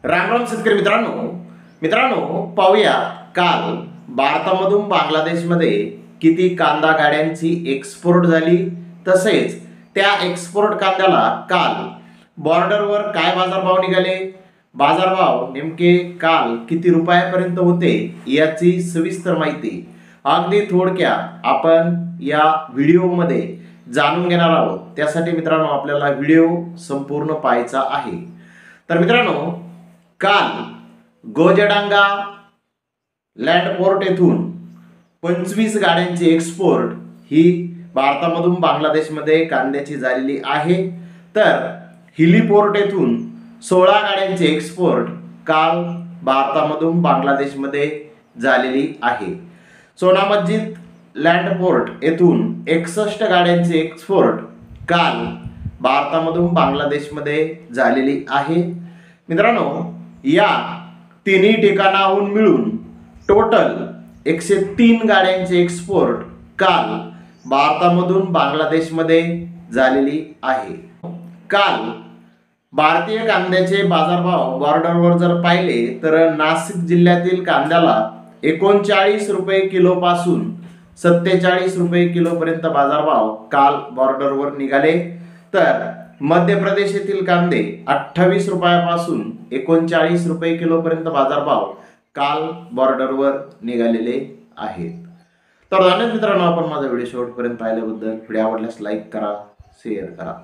राम राम शेतकरी मित्रांनो पाहूया काल भारतामधून बांगलादेशमध्ये किती कांदा गाड्यांची एक्सपोर्ट झाली, तसेच त्या एक्सपोर्ट कांद्याला काल बॉर्डरवर काय बाजारभाव निघाले, बाजारभाव नेमके काल किती रुपयापर्यंत होते याची सविस्तर माहिती अगदी थोडक्यात आपण या व्हिडिओमध्ये जाणून घेणार आहोत। त्यासाठी मित्रांनो आपल्याला व्हिडिओ संपूर्ण पाहायचा आहे। तर मित्रांनो काल गोजडांगा लँड पोर्ट येथून 25 गाड्यांची एक्सपोर्ट ही भारतामधून बांगलादेशमध्ये कांद्याची झालेली आहे। तर हिली पोर्ट येथून 16 गाड्यांची एक्सपोर्ट काल भारतामधून बांगलादेशमध्ये झालेली आहे। सोना मस्जिद लँड पोर्ट येथून 61 गाड्यांची एक्सपोर्ट काल भारतामधून बांगलादेशमध्ये झालेली आहे। मित्रांनो या तिन्ही ठिकाणाहून मिळून टोटल 103 गाड्यांची एक्सपोर्ट काल भारतामधून बांगलादेशमध्ये झालेली आहे। काल भारतीय कांद्याचे बाजारभाव बॉर्डरवर जर पाहिले तर नाशिक जिल्ह्यातील कांद्याला 39 रुपये किलो पासून 47 रुपये किलो पर्यंत बाजारभाव काल बॉर्डरवर निघाले। तर मध्य प्रदेश येथील कांदे 28 रुपयापासून 39 रुपये किलो पर्यंत बाजारभाव काल बॉर्डरवर निघालेले आहेत। तर धन्यवाद मित्रांनो, आपण माझा व्हिडिओ शेवटपर्यंत पाहिल्याबद्दल। व्हिडिओ आवडल्यास लाईक करा, शेअर करा।